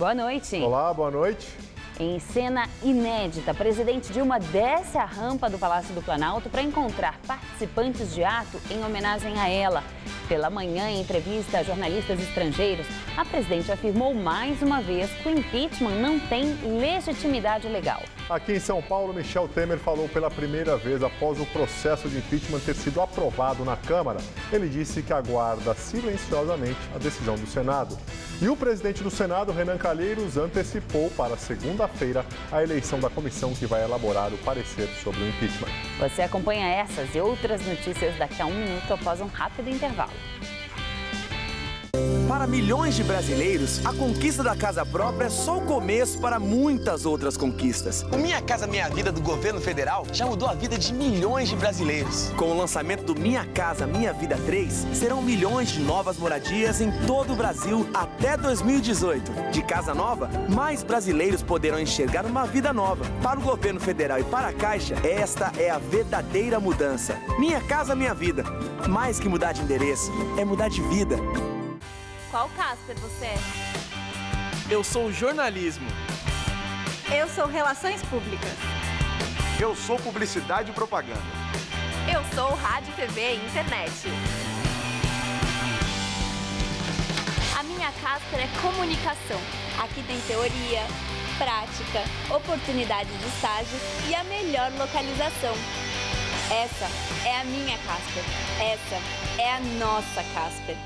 Boa noite. Olá, boa noite. Em cena inédita, presidente Dilma desce a rampa do Palácio do Planalto para encontrar participantes de ato em homenagem a ela. Pela manhã, em entrevista a jornalistas estrangeiros, a presidente afirmou mais uma vez que o impeachment não tem legitimidade legal. Aqui em São Paulo, Michel Temer falou pela primeira vez após o processo de impeachment ter sido aprovado na Câmara. Ele disse que aguarda silenciosamente a decisão do Senado. E o presidente do Senado, Renan Calheiros, antecipou para segunda-feira a eleição da comissão que vai elaborar o parecer sobre o impeachment. Você acompanha essas e outras notícias daqui a um minuto após um rápido intervalo. Para milhões de brasileiros, a conquista da casa própria é só o começo para muitas outras conquistas. O Minha Casa Minha Vida do governo federal já mudou a vida de milhões de brasileiros. Com o lançamento do Minha Casa Minha Vida 3, serão milhões de novas moradias em todo o Brasil até 2018. De casa nova, mais brasileiros poderão enxergar uma vida nova. Para o governo federal e para a Caixa, esta é a verdadeira mudança. Minha Casa Minha Vida. Mais que mudar de endereço, é mudar de vida. Qual Casper você é? Eu sou jornalismo. Eu sou Relações Públicas. Eu sou Publicidade e Propaganda. Eu sou Rádio, TV e Internet. A minha Casper é comunicação. Aqui tem teoria, prática, oportunidades de estágio e a melhor localização. Essa é a minha Casper. Essa é a nossa Casper.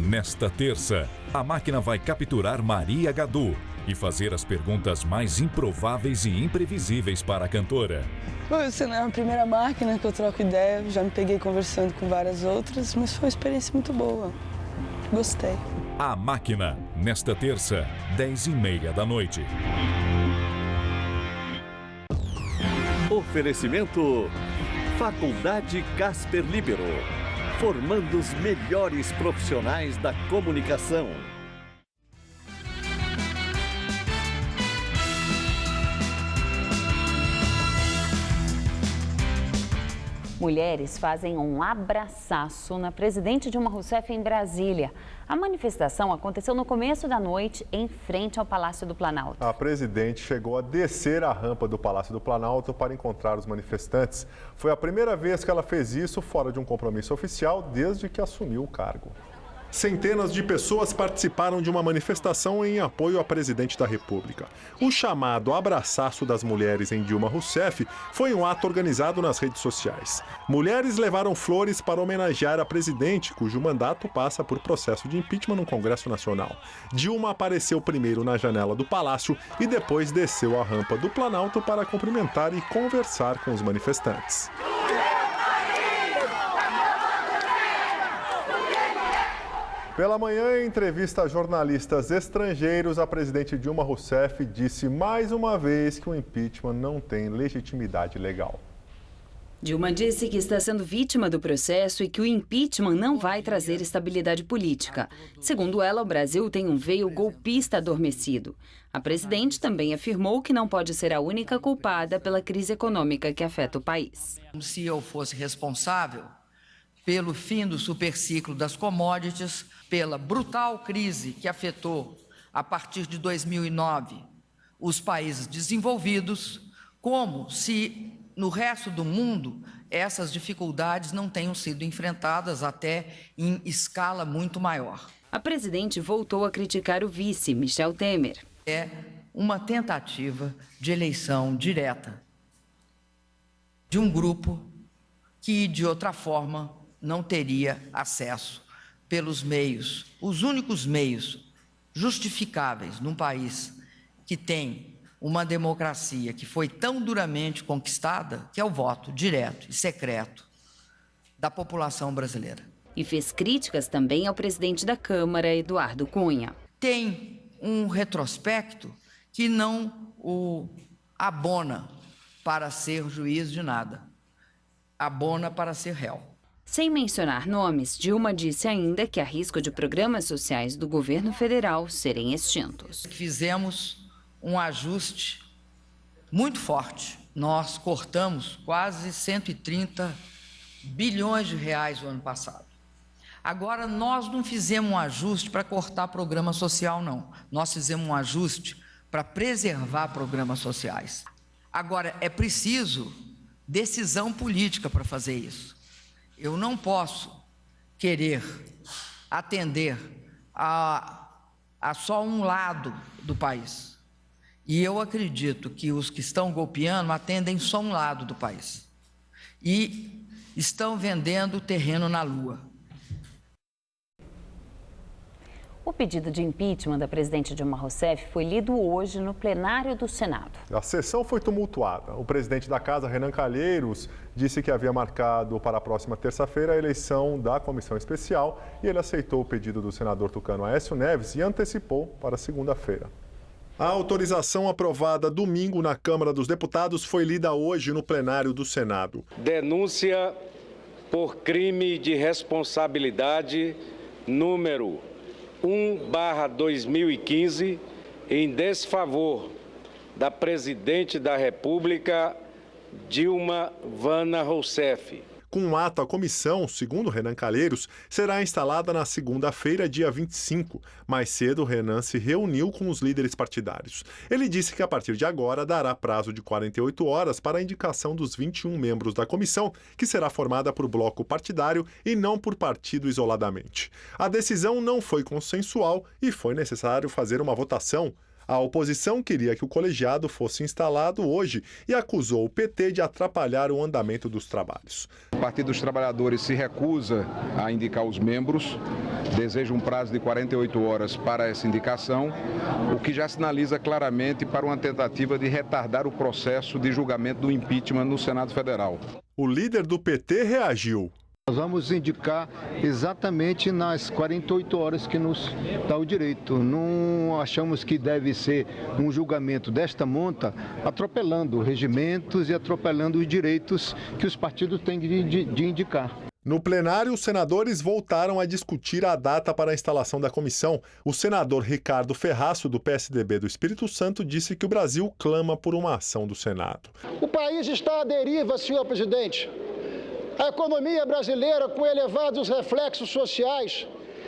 Nesta terça, a máquina vai capturar Maria Gadu e fazer as perguntas mais improváveis e imprevisíveis para a cantora. Você não é a primeira máquina que eu troco ideia, já me peguei conversando com várias outras, mas foi uma experiência muito boa. Gostei. A Máquina, nesta terça, 10h30 da noite. Oferecimento Faculdade Casper Libero. Formando os melhores profissionais da comunicação. Mulheres fazem um abraçaço na presidente Dilma Rousseff em Brasília. A manifestação aconteceu no começo da noite, em frente ao Palácio do Planalto. A presidente chegou a descer a rampa do Palácio do Planalto para encontrar os manifestantes. Foi a primeira vez que ela fez isso fora de um compromisso oficial desde que assumiu o cargo. Centenas de pessoas participaram de uma manifestação em apoio à presidente da República. O chamado abraçaço das mulheres em Dilma Rousseff foi um ato organizado nas redes sociais. Mulheres levaram flores para homenagear a presidente, cujo mandato passa por processo de impeachment no Congresso Nacional. Dilma apareceu primeiro na janela do palácio e depois desceu a rampa do Planalto para cumprimentar e conversar com os manifestantes. Pela manhã, em entrevista a jornalistas estrangeiros, a presidente Dilma Rousseff disse mais uma vez que o impeachment não tem legitimidade legal. Dilma disse que está sendo vítima do processo e que o impeachment não vai trazer estabilidade política. Segundo ela, o Brasil tem um veio golpista adormecido. A presidente também afirmou que não pode ser a única culpada pela crise econômica que afeta o país. Se eu fosse responsável pelo fim do superciclo das commodities, pela brutal crise que afetou, a partir de 2009, os países desenvolvidos, como se no resto do mundo essas dificuldades não tenham sido enfrentadas até em escala muito maior. A presidente voltou a criticar o vice, Michel Temer. É uma tentativa de eleição direta de um grupo que, de outra forma, não teria acesso pelos meios, os únicos meios justificáveis num país que tem uma democracia que foi tão duramente conquistada, que é o voto direto e secreto da população brasileira. E fez críticas também ao presidente da Câmara, Eduardo Cunha. Tem um retrospecto que não o abona para ser juiz de nada, abona para ser réu. Sem mencionar nomes, Dilma disse ainda que há risco de programas sociais do governo federal serem extintos. Fizemos um ajuste muito forte. Nós cortamos quase 130 bilhões de reais no ano passado. Agora, nós não fizemos um ajuste para cortar programa social, não. Nós fizemos um ajuste para preservar programas sociais. Agora, é preciso decisão política para fazer isso. Eu não posso querer atender a só um lado do país. E eu acredito que os que estão golpeando atendem só um lado do país. E estão vendendo terreno na Lua. O pedido de impeachment da presidente Dilma Rousseff foi lido hoje no plenário do Senado. A sessão foi tumultuada. O presidente da casa, Renan Calheiros, disse que havia marcado para a próxima terça-feira a eleição da comissão especial e ele aceitou o pedido do senador tucano Aécio Neves e antecipou para segunda-feira. A autorização aprovada domingo na Câmara dos Deputados foi lida hoje no plenário do Senado. Denúncia por crime de responsabilidade número 1/2015 em desfavor da presidente da República, Dilma Vana Rousseff. Com o ato, a comissão, segundo Renan Calheiros, será instalada na segunda-feira, dia 25. Mais cedo, Renan se reuniu com os líderes partidários. Ele disse que a partir de agora dará prazo de 48 horas para a indicação dos 21 membros da comissão, que será formada por bloco partidário e não por partido isoladamente. A decisão não foi consensual e foi necessário fazer uma votação. A oposição queria que o colegiado fosse instalado hoje e acusou o PT de atrapalhar o andamento dos trabalhos. O Partido dos Trabalhadores se recusa a indicar os membros, deseja um prazo de 48 horas para essa indicação, o que já sinaliza claramente para uma tentativa de retardar o processo de julgamento do impeachment no Senado Federal. O líder do PT reagiu. Nós vamos indicar exatamente nas 48 horas que nos dá o direito. Não achamos que deve ser um julgamento desta monta atropelando regimentos e atropelando os direitos que os partidos têm de indicar. No plenário, os senadores voltaram a discutir a data para a instalação da comissão. O senador Ricardo Ferraço, do PSDB do Espírito Santo, disse que o Brasil clama por uma ação do Senado. O país está à deriva, senhor presidente. A economia brasileira, com elevados reflexos sociais,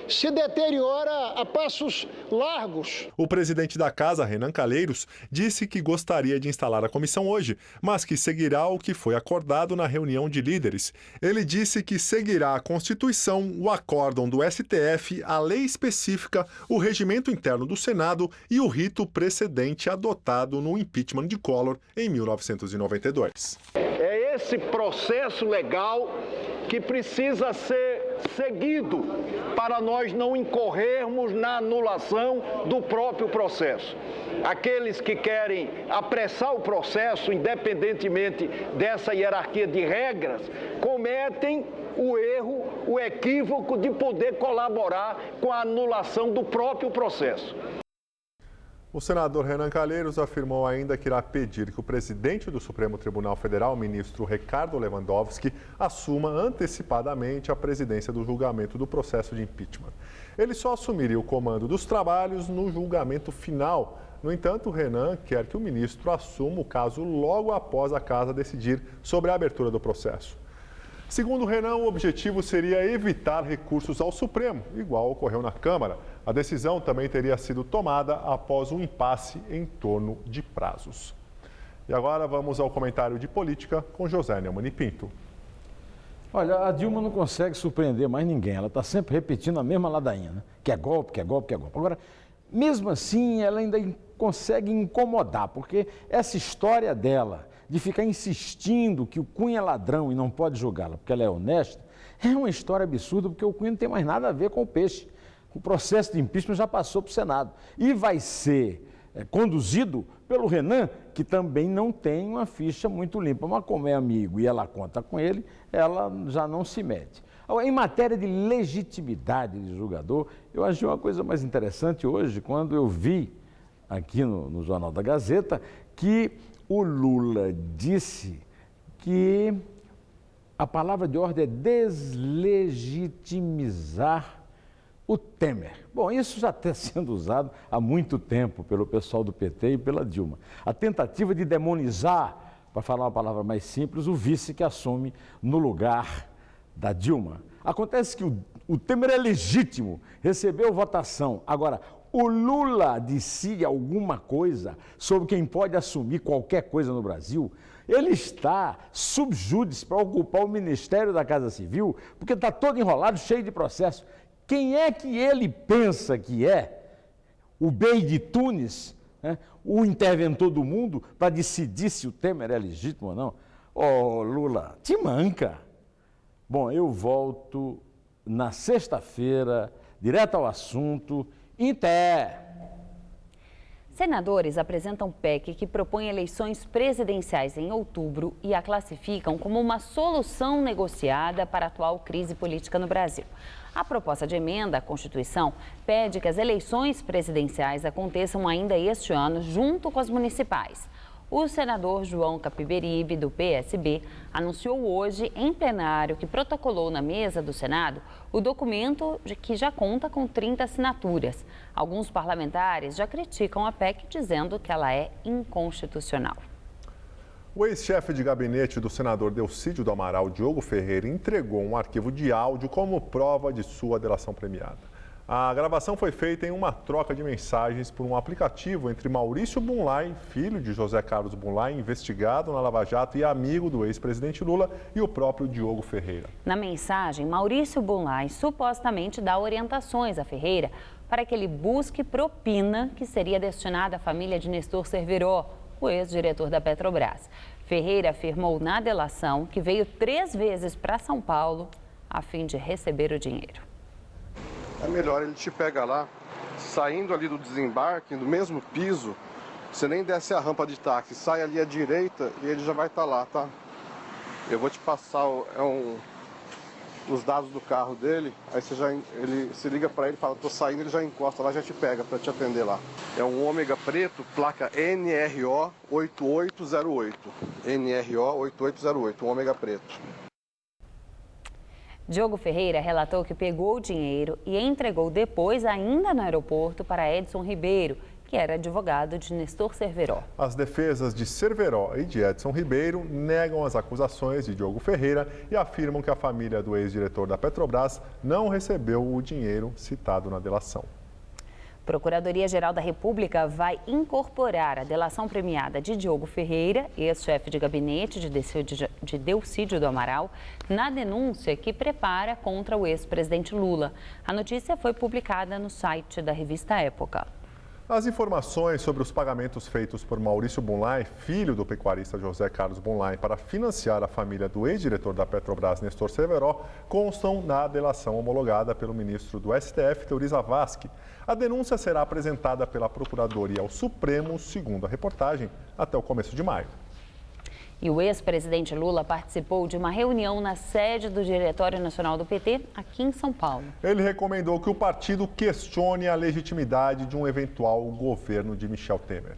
se deteriora a passos largos. O presidente da casa, Renan Calheiros, disse que gostaria de instalar a comissão hoje, mas que seguirá o que foi acordado na reunião de líderes. Ele disse que seguirá a Constituição, o acórdão do STF, a lei específica, o regimento interno do Senado e o rito precedente adotado no impeachment de Collor em 1992. É esse processo legal que precisa ser seguido para nós não incorrermos na anulação do próprio processo. Aqueles que querem apressar o processo, independentemente dessa hierarquia de regras, cometem o erro, o equívoco de poder colaborar com a anulação do próprio processo. O senador Renan Calheiros afirmou ainda que irá pedir que o presidente do Supremo Tribunal Federal, o ministro Ricardo Lewandowski, assuma antecipadamente a presidência do julgamento do processo de impeachment. Ele só assumiria o comando dos trabalhos no julgamento final. No entanto, Renan quer que o ministro assuma o caso logo após a casa decidir sobre a abertura do processo. Segundo Renan, o objetivo seria evitar recursos ao Supremo, igual ocorreu na Câmara. A decisão também teria sido tomada após um impasse em torno de prazos. E agora vamos ao comentário de política com José Neumann e Pinto. Olha, a Dilma não consegue surpreender mais ninguém. Ela está sempre repetindo a mesma ladainha, né? Que é golpe, que é golpe, que é golpe. Agora, mesmo assim, ela ainda consegue incomodar, porque essa história dela de ficar insistindo que o Cunha é ladrão e não pode julgá-la porque ela é honesta, é uma história absurda, porque o Cunha não tem mais nada a ver com o peixe. O processo de impeachment já passou para o Senado e vai ser conduzido pelo Renan, que também não tem uma ficha muito limpa, mas como é amigo e ela conta com ele, ela já não se mete. Agora, em matéria de legitimidade de julgador, eu achei uma coisa mais interessante hoje, quando eu vi aqui no Jornal da Gazeta, que o Lula disse que a palavra de ordem é deslegitimizar o Temer. Bom, isso já está sendo usado há muito tempo pelo pessoal do PT e pela Dilma. A tentativa de demonizar, para falar uma palavra mais simples, o vice que assume no lugar da Dilma. Acontece que o Temer é legítimo, recebeu votação. Agora, o Lula decide alguma coisa sobre quem pode assumir qualquer coisa no Brasil. Ele está sub judice para ocupar o Ministério da Casa Civil, porque está todo enrolado, cheio de processo. Quem é que ele pensa que é? O Bey de Tunis, né? O interventor do mundo, para decidir se o Temer é legítimo ou não? Ô, Lula, te manca. Bom, eu volto na sexta-feira, direto ao assunto, em pé. Senadores apresentam PEC que propõe eleições presidenciais em outubro e a classificam como uma solução negociada para a atual crise política no Brasil. A proposta de emenda à Constituição pede que as eleições presidenciais aconteçam ainda este ano, junto com as municipais. O senador João Capiberibe, do PSB, anunciou hoje em plenário que protocolou na mesa do Senado o documento que já conta com 30 assinaturas. Alguns parlamentares já criticam a PEC, dizendo que ela é inconstitucional. O ex-chefe de gabinete do senador Delcídio do Amaral, Diogo Ferreira, entregou um arquivo de áudio como prova de sua delação premiada. A gravação foi feita em uma troca de mensagens por um aplicativo entre Maurício Bunlai, filho de José Carlos Bunlai, investigado na Lava Jato e amigo do ex-presidente Lula, e o próprio Diogo Ferreira. Na mensagem, Maurício Bunlai supostamente dá orientações a Ferreira para que ele busque propina que seria destinada à família de Nestor Cerveró, o ex-diretor da Petrobras. Ferreira afirmou na delação que veio 3 vezes para São Paulo a fim de receber o dinheiro. É melhor, ele te pega lá, saindo ali do desembarque, no mesmo piso, você nem desce a rampa de táxi, sai ali à direita e ele já vai estar lá, tá? Eu vou te passar os dados do carro dele, aí ele se liga para ele e fala, tô saindo, ele já encosta lá, já te pega para te atender lá. É um Ômega preto, placa NRO 8808, NRO 8808, um Ômega preto. Diogo Ferreira relatou que pegou o dinheiro e entregou depois, ainda no aeroporto, para Edson Ribeiro, que era advogado de Nestor Cerveró. As defesas de Cerveró e de Edson Ribeiro negam as acusações de Diogo Ferreira e afirmam que a família do ex-diretor da Petrobras não recebeu o dinheiro citado na delação. A Procuradoria-Geral da República vai incorporar a delação premiada de Diogo Ferreira, ex-chefe de gabinete de Delcídio do Amaral, na denúncia que prepara contra o ex-presidente Lula. A notícia foi publicada no site da revista Época. As informações sobre os pagamentos feitos por Maurício Bunlai, filho do pecuarista José Carlos Bunlai, para financiar a família do ex-diretor da Petrobras, Nestor Cerveró, constam na delação homologada pelo ministro do STF, Teori Zavascki. A denúncia será apresentada pela Procuradoria ao Supremo, segundo a reportagem, até o começo de maio. E o ex-presidente Lula participou de uma reunião na sede do Diretório Nacional do PT, aqui em São Paulo. Ele recomendou que o partido questione a legitimidade de um eventual governo de Michel Temer.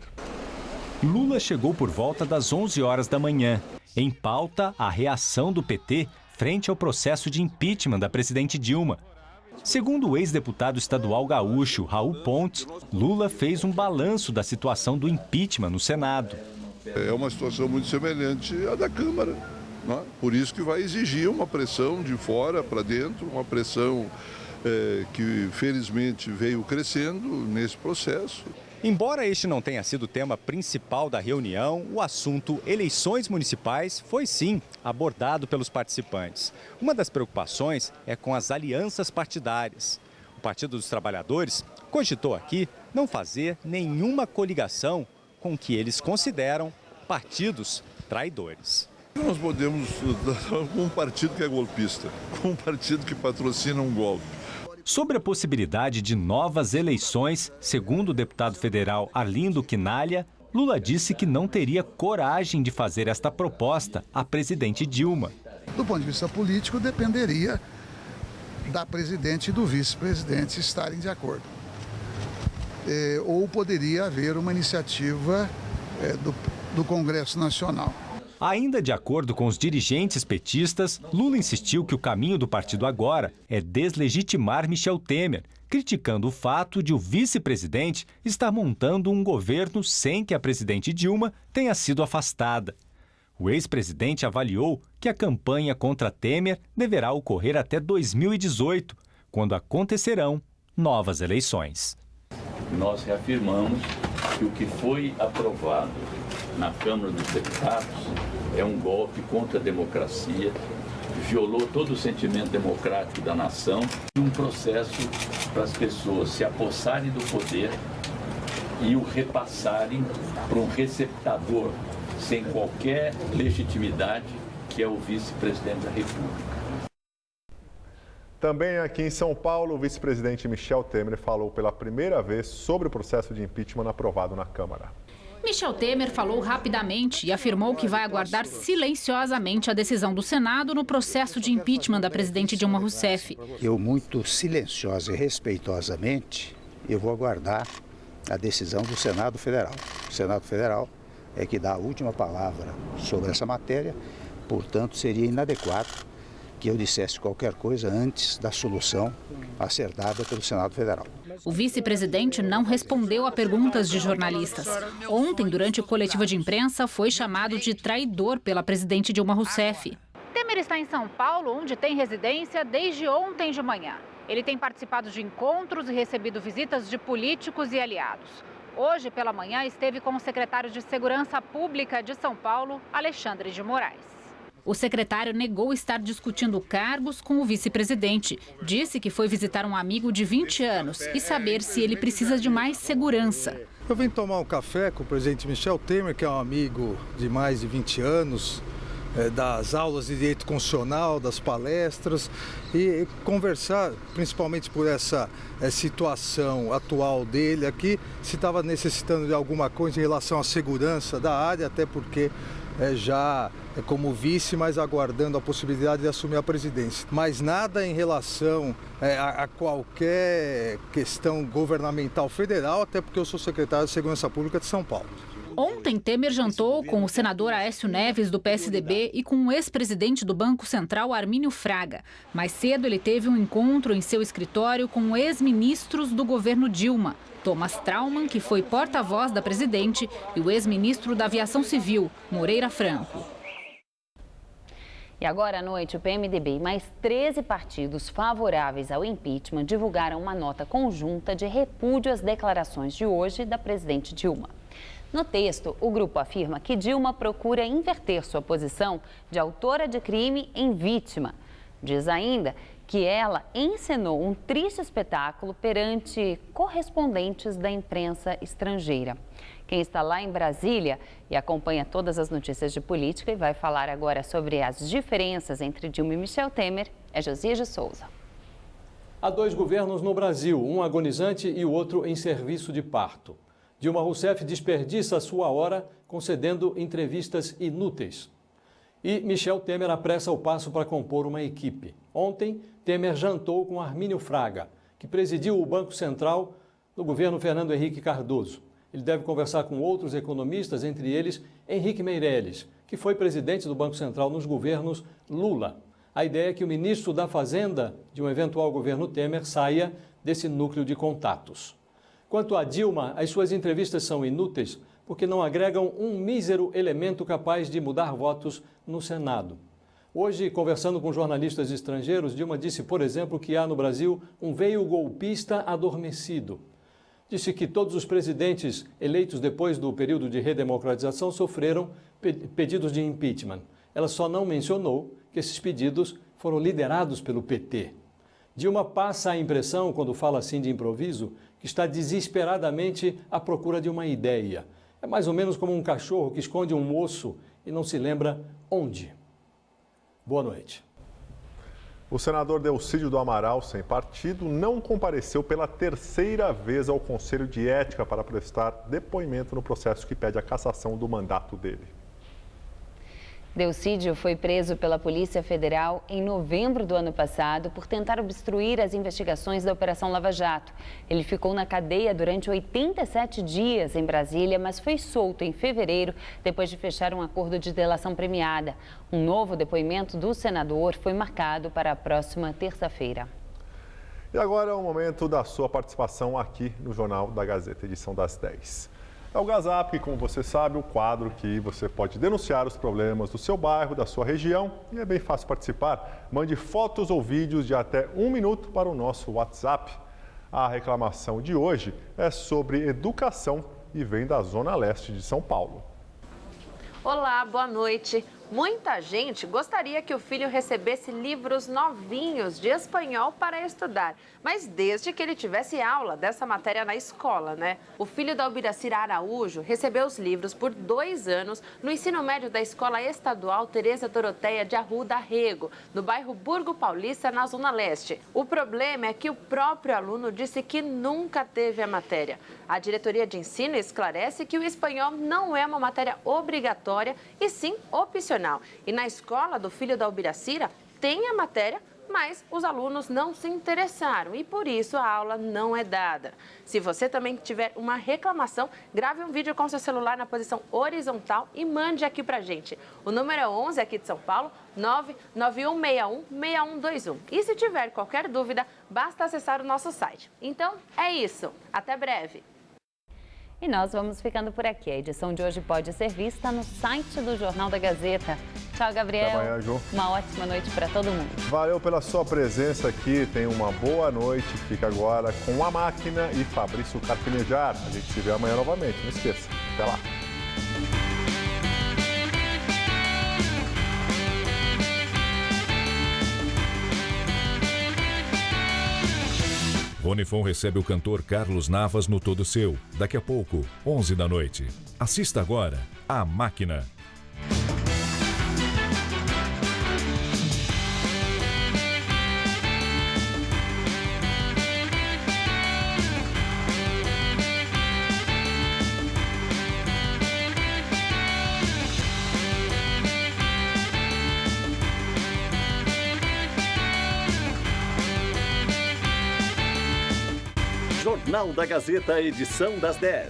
Lula chegou por volta das 11 horas da manhã. Em pauta, a reação do PT frente ao processo de impeachment da presidente Dilma. Segundo o ex-deputado estadual gaúcho Raul Pontes, Lula fez um balanço da situação do impeachment no Senado. É uma situação muito semelhante à da Câmara, né? Por isso que vai exigir uma pressão de fora para dentro, uma pressão que felizmente veio crescendo nesse processo. Embora este não tenha sido o tema principal da reunião, o assunto eleições municipais foi sim abordado pelos participantes. Uma das preocupações é com as alianças partidárias. O Partido dos Trabalhadores cogitou aqui não fazer nenhuma coligação com o que eles consideram partidos traidores. Nós podemos com um partido que é golpista, com um partido que patrocina um golpe. Sobre a possibilidade de novas eleições, segundo o deputado federal Arlindo Quinalha, Lula disse que não teria coragem de fazer esta proposta à presidente Dilma. Do ponto de vista político, dependeria da presidente e do vice-presidente estarem de acordo. Ou poderia haver uma iniciativa do Congresso Nacional. Ainda de acordo com os dirigentes petistas, Lula insistiu que o caminho do partido agora é deslegitimar Michel Temer, criticando o fato de o vice-presidente estar montando um governo sem que a presidente Dilma tenha sido afastada. O ex-presidente avaliou que a campanha contra Temer deverá ocorrer até 2018, quando acontecerão novas eleições. Nós reafirmamos que o que foi aprovado na Câmara dos Deputados é um golpe contra a democracia, violou todo o sentimento democrático da nação e um processo para as pessoas se apossarem do poder e o repassarem para um receptador sem qualquer legitimidade, que é o vice-presidente da República. Também aqui em São Paulo, o vice-presidente Michel Temer falou pela primeira vez sobre o processo de impeachment aprovado na Câmara. Michel Temer falou rapidamente e afirmou que vai aguardar silenciosamente a decisão do Senado no processo de impeachment da presidente Dilma Rousseff. Eu, muito silenciosa e respeitosamente, eu vou aguardar a decisão do Senado Federal. O Senado Federal é que dá a última palavra sobre essa matéria, portanto, seria inadequado que eu dissesse qualquer coisa antes da solução a ser dada pelo Senado Federal. O vice-presidente não respondeu a perguntas de jornalistas. Ontem, durante a coletiva de imprensa, foi chamado de traidor pela presidente Dilma Rousseff. Temer está em São Paulo, onde tem residência desde ontem de manhã. Ele tem participado de encontros e recebido visitas de políticos e aliados. Hoje, pela manhã, esteve com o secretário de Segurança Pública de São Paulo, Alexandre de Moraes. O secretário negou estar discutindo cargos com o vice-presidente. Disse que foi visitar um amigo de 20 anos e saber se ele precisa de mais segurança. Eu vim tomar um café com o presidente Michel Temer, que é um amigo de mais de 20 anos, das aulas de direito constitucional, das palestras, e conversar, principalmente por essa situação atual dele aqui, se estava necessitando de alguma coisa em relação à segurança da área, até porque já como vice, mas aguardando a possibilidade de assumir a presidência. Mas nada em relação a qualquer questão governamental federal, até porque eu sou secretário de Segurança Pública de São Paulo. Ontem, Temer jantou com o senador Aécio Neves, do PSDB, e com o ex-presidente do Banco Central, Armínio Fraga. Mais cedo, ele teve um encontro em seu escritório com ex-ministros do governo Dilma. Thomas Traumann, que foi porta-voz da presidente, e o ex-ministro da Aviação Civil, Moreira Franco. E agora à noite, o PMDB e mais 13 partidos favoráveis ao impeachment divulgaram uma nota conjunta de repúdio às declarações de hoje da presidente Dilma. No texto, o grupo afirma que Dilma procura inverter sua posição de autora de crime em vítima. Diz ainda que ela encenou um triste espetáculo perante correspondentes da imprensa estrangeira. Quem está lá em Brasília e acompanha todas as notícias de política e vai falar agora sobre as diferenças entre Dilma e Michel Temer é Josias de Souza. Há dois governos no Brasil, um agonizante e o outro em serviço de parto. Dilma Rousseff desperdiça a sua hora concedendo entrevistas inúteis. E Michel Temer apressa o passo para compor uma equipe. Ontem, Temer jantou com Armínio Fraga, que presidiu o Banco Central do governo Fernando Henrique Cardoso. Ele deve conversar com outros economistas, entre eles Henrique Meirelles, que foi presidente do Banco Central nos governos Lula. A ideia é que o ministro da Fazenda de um eventual governo Temer saia desse núcleo de contatos. Quanto a Dilma, as suas entrevistas são inúteis porque não agregam um mísero elemento capaz de mudar votos no Senado. Hoje, conversando com jornalistas estrangeiros, Dilma disse, por exemplo, que há no Brasil um veio golpista adormecido. Disse que todos os presidentes eleitos depois do período de redemocratização sofreram pedidos de impeachment. Ela só não mencionou que esses pedidos foram liderados pelo PT. Dilma passa a impressão, quando fala assim de improviso, que está desesperadamente à procura de uma ideia. É mais ou menos como um cachorro que esconde um osso e não se lembra onde. Boa noite. O senador Delcídio do Amaral, sem partido, não compareceu pela terceira vez ao Conselho de Ética para prestar depoimento no processo que pede a cassação do mandato dele. Delcídio foi preso pela Polícia Federal em novembro do ano passado por tentar obstruir as investigações da Operação Lava Jato. Ele ficou na cadeia durante 87 dias em Brasília, mas foi solto em fevereiro depois de fechar um acordo de delação premiada. Um novo depoimento do senador foi marcado para a próxima terça-feira. E agora é o momento da sua participação aqui no Jornal da Gazeta, edição das 10. É o Gazap, que, como você sabe, o quadro que você pode denunciar os problemas do seu bairro, da sua região. E é bem fácil participar. Mande fotos ou vídeos de até 1 minuto para o nosso WhatsApp. A reclamação de hoje é sobre educação e vem da Zona Leste de São Paulo. Olá, boa noite. Muita gente gostaria que o filho recebesse livros novinhos de espanhol para estudar, mas desde que ele tivesse aula dessa matéria na escola, né? O filho da Albiracira Araújo recebeu os livros por 2 anos no ensino médio da Escola Estadual Tereza Doroteia de Arruda Rego, no bairro Burgo Paulista, na Zona Leste. O problema é que o próprio aluno disse que nunca teve a matéria. A diretoria de ensino esclarece que o espanhol não é uma matéria obrigatória e sim opcional. E na escola do filho da Albiracira tem a matéria, mas os alunos não se interessaram e por isso a aula não é dada. Se você também tiver uma reclamação, grave um vídeo com seu celular na posição horizontal e mande aqui pra gente. O número é 11 aqui de São Paulo, 991616121. E se tiver qualquer dúvida, basta acessar o nosso site. Então é isso, até breve! E nós vamos ficando por aqui. A edição de hoje pode ser vista no site do Jornal da Gazeta. Tchau, Gabriel. Até amanhã, Ju. Uma ótima noite para todo mundo. Valeu pela sua presença aqui. Tenha uma boa noite. Fica agora com A Máquina e Fabrício Carpinejar. A gente se vê amanhã novamente. Não esqueça. Até lá. Rony Fon recebe o cantor Carlos Navas no Todo Seu. Daqui a pouco, 11 da noite. Assista agora A Máquina. Jornal da Gazeta, edição das 10.